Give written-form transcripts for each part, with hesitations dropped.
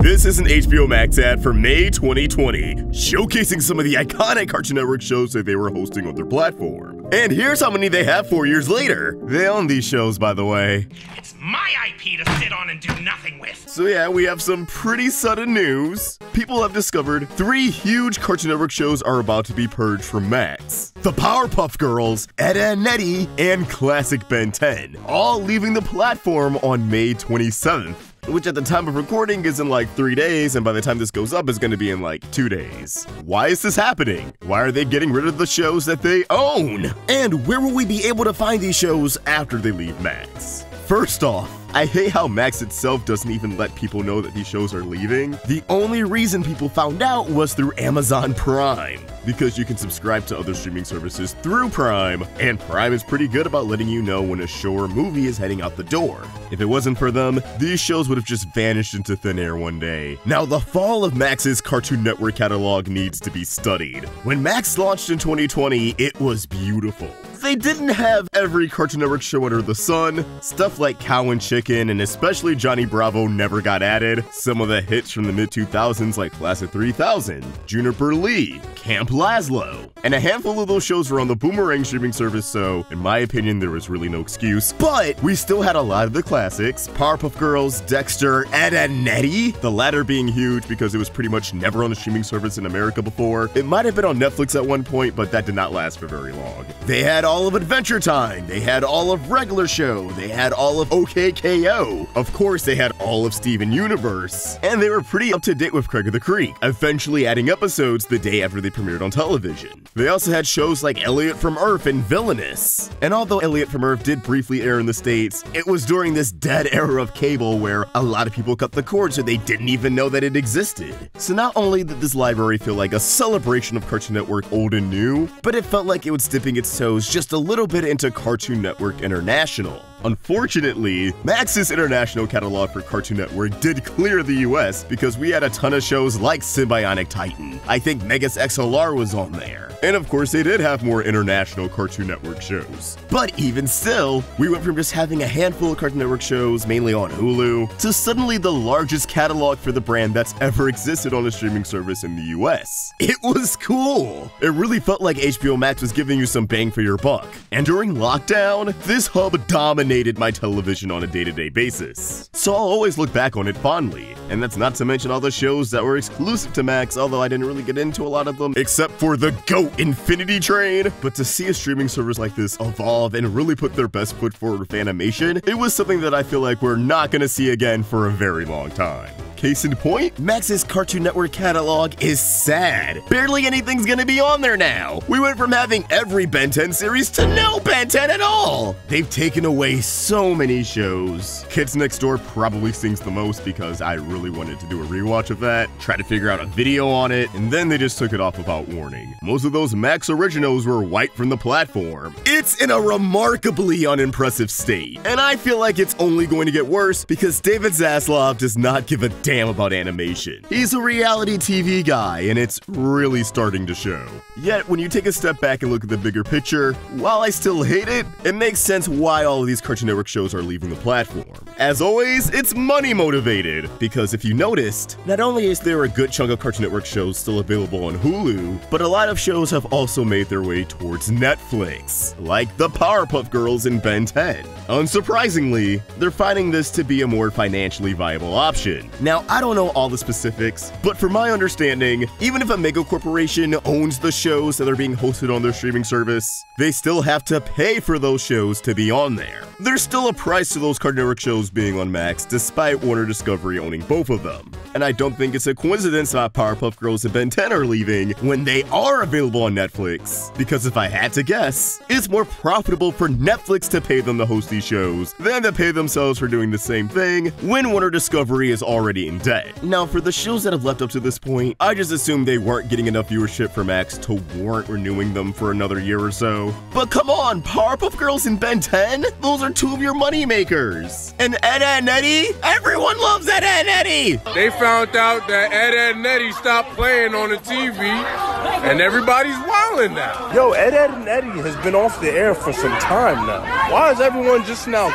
This is an HBO Max ad for May 2020, showcasing some of the iconic Cartoon Network shows that they were hosting on their platform. And here's how many they have 4 years later. They own these shows, by the way. It's my IP to sit on and do nothing with. So yeah, we have some pretty sudden news. People have discovered 3 huge Cartoon Network shows are about to be purged from Max. The Powerpuff Girls, Ed, Edd, and Eddy, and classic Ben 10, all leaving the platform on May 27th. Which at the time of recording is in like 3 days, and by the time this goes up is going to be in like 2 days. Why is this happening? Why are they getting rid of the shows that they own? And where will we be able to find these shows after they leave Max? First off, I hate how Max itself doesn't even let people know that these shows are leaving. The only reason people found out was through Amazon Prime, because you can subscribe to other streaming services through Prime, and Prime is pretty good about letting you know when a show or movie is heading out the door. If it wasn't for them, these shows would have just vanished into thin air one day. Now, the fall of Max's Cartoon Network catalog needs to be studied. When Max launched in 2020, it was beautiful. They didn't have every Cartoon Network show under the sun. Stuff like Cow and Chicken and especially Johnny Bravo never got added. Some of the hits from the mid-2000s like Class of 3000, Juniper Lee, Camp Lazlo, and a handful of those shows were on the Boomerang streaming service, so in my opinion there was really no excuse. But we still had a lot of the classics: Powerpuff Girls, Dexter, Ed, Edd, and Eddy, the latter being huge because it was pretty much never on a streaming service in America before. It might have been on Netflix at one point, but that did not last for very long. They had all of Adventure Time, they had all of Regular Show, they had all of OKKO, of course they had all of Steven Universe, and they were pretty up to date with Craig of the Creek, eventually adding episodes the day after they premiered on television. They also had shows like Elliot from Earth and Villainous. And although Elliot from Earth did briefly air in the States, it was during this dead era of cable where a lot of people cut the cord so they didn't even know that it existed. So not only did this library feel like a celebration of Cartoon Network old and new, but it felt like it was dipping its toes just a little bit into Cartoon Network International. Unfortunately, Max's international catalog for Cartoon Network did clear the US because we had a ton of shows like Symbionic Titan. I think Megas XLR was on there. And of course they did have more international Cartoon Network shows. But even still, we went from just having a handful of Cartoon Network shows, mainly on Hulu, to suddenly the largest catalog for the brand that's ever existed on a streaming service in the US. It was cool! It really felt like HBO Max was giving you some bang for your buck. And during lockdown, this hub dominated my television on a day-to-day basis. So I'll always look back on it fondly. And that's not to mention all the shows that were exclusive to Max, although I didn't really get into a lot of them, except for the GOAT Infinity Train. But to see a streaming service like this evolve and really put their best foot forward with animation, it was something that I feel like we're not gonna see again for a very long time. Case in point, Max's Cartoon Network catalog is sad. Barely anything's gonna be on there now. We went from having every Ben 10 series to no Ben 10 at all. They've taken away so many shows. Kids Next Door probably stings the most because I really wanted to do a rewatch of that, try to figure out a video on it, and then they just took it off without warning. Most of those Max originals were wiped from the platform. It's in a remarkably unimpressive state, and I feel like it's only going to get worse because David Zaslav does not give a damn about animation. He's a reality TV guy, and it's really starting to show. Yet, when you take a step back and look at the bigger picture, while I still hate it, it makes sense why all of these Cartoon Network shows are leaving the platform. As always, it's money motivated, because if you noticed, not only is there a good chunk of Cartoon Network shows still available on Hulu, but a lot of shows have also made their way towards Netflix, like the Powerpuff Girls and Ben 10. Unsurprisingly, they're finding this to be a more financially viable option. Now, I don't know all the specifics, but from my understanding, even if a mega corporation owns the shows that are being hosted on their streaming service, they still have to pay for those shows to be on there. There's still a price to those Cartoon Network shows being on Max, despite Warner Discovery owning both of them. And I don't think it's a coincidence that Powerpuff Girls and Ben 10 are leaving when they are available on Netflix, because if I had to guess, it's more profitable for Netflix to pay them to host these shows than to pay themselves for doing the same thing when Warner Discovery is already in debt. Now, for the shows that have left up to this point, I just assumed they weren't getting enough viewership for Max to warrant renewing them for another year or so. But come on, Powerpuff Girls and Ben 10? Those are two of your moneymakers. And Ed, Edd, and Eddy? Everyone loves Ed, Edd, and Eddy! They found out that Ed, Edd, and Eddy stopped playing on the TV, and everybody's wilding now. Yo, Ed, Edd, and Eddy has been off the air for some time now. Why is everyone just now...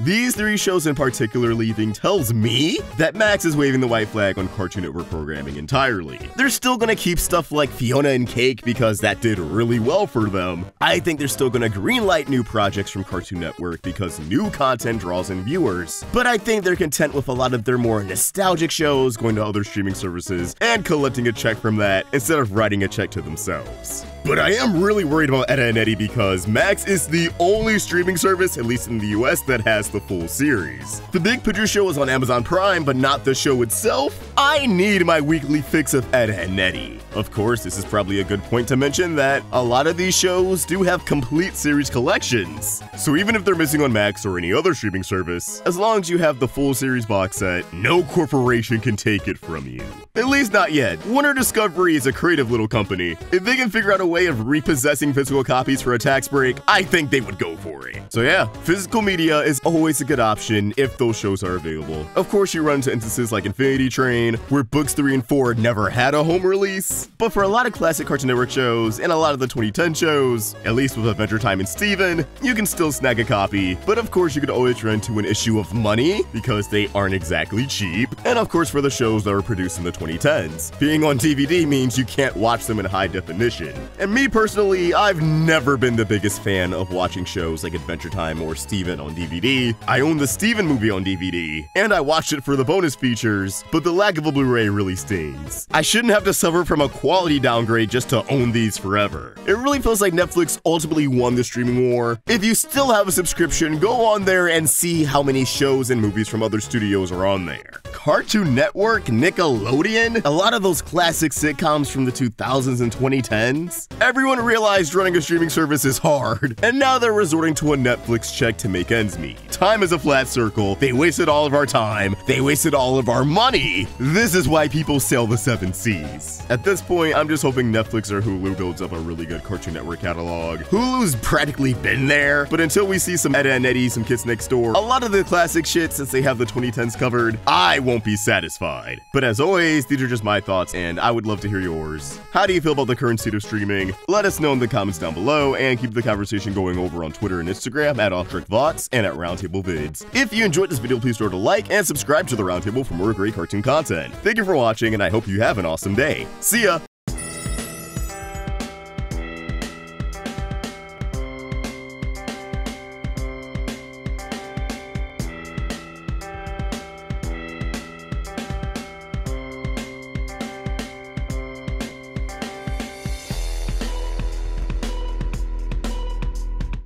These 3 shows in particular leaving tells me that Max is waving the white flag on Cartoon Network programming entirely. They're still gonna keep stuff like Fiona and Cake because that did really well for them. I think they're still gonna greenlight new projects from Cartoon Network because new content draws in viewers. But I think they're content with a lot of their more nostalgic shows going to other streaming services and collecting a check from that instead of writing a check to themselves. But I am really worried about Ed, Edd, and Eddy because Max is the only streaming service, at least in the US, that has the full series. The Big Picture Show is on Amazon Prime, but not the show itself. I need my weekly fix of Ed, Edd, and Eddy. Of course, this is probably a good point to mention that a lot of these shows do have complete series collections. So even if they're missing on Max or any other streaming service, as long as you have the full series box set, no corporation can take it from you. At least not yet. Warner Discovery is a creative little company. If they can figure out a way of repossessing physical copies for a tax break, I think they would go for it. So yeah, physical media is always a good option if those shows are available. Of course, you run into instances like Infinity Train, where books 3 and 4 never had a home release. But for a lot of classic Cartoon Network shows, and a lot of the 2010 shows, at least with Adventure Time and Steven, you can still snag a copy. But of course, you could always run into an issue of money, because they aren't exactly cheap. And of course, for the shows that were produced in the 2010s, being on DVD means you can't watch them in high definition. And me personally, I've never been the biggest fan of watching shows like Adventure Time or Steven on DVD. I own the Steven movie on DVD, and I watched it for the bonus features, but the lack of a Blu-ray really stings. I shouldn't have to suffer from a quality downgrade just to own these forever. It really feels like Netflix ultimately won the streaming war. If you still have a subscription, go on there and see how many shows and movies from other studios are on there. Cartoon Network, Nickelodeon, a lot of those classic sitcoms from the 2000s and 2010s. Everyone realized running a streaming service is hard, and now they're resorting to a Netflix check to make ends meet. Time is a flat circle. They wasted all of our time. They wasted all of our money. This is why people sail the 7 seas. At this point, I'm just hoping Netflix or Hulu builds up a really good Cartoon Network catalog. Hulu's practically been there, but until we see some Ed, Edd, and Eddy, some Kids Next Door, a lot of the classic shit since they have the 2010s covered, I won't be satisfied. But as always, these are just my thoughts, and I would love to hear yours. How do you feel about the current state of streaming? Let us know in the comments down below, and keep the conversation going over on Twitter and Instagram at OffTrickVox and at Roundtable Vids. If you enjoyed this video, please throw it a like and subscribe to the Roundtable for more great cartoon content. Thank you for watching, and I hope you have an awesome day. See ya!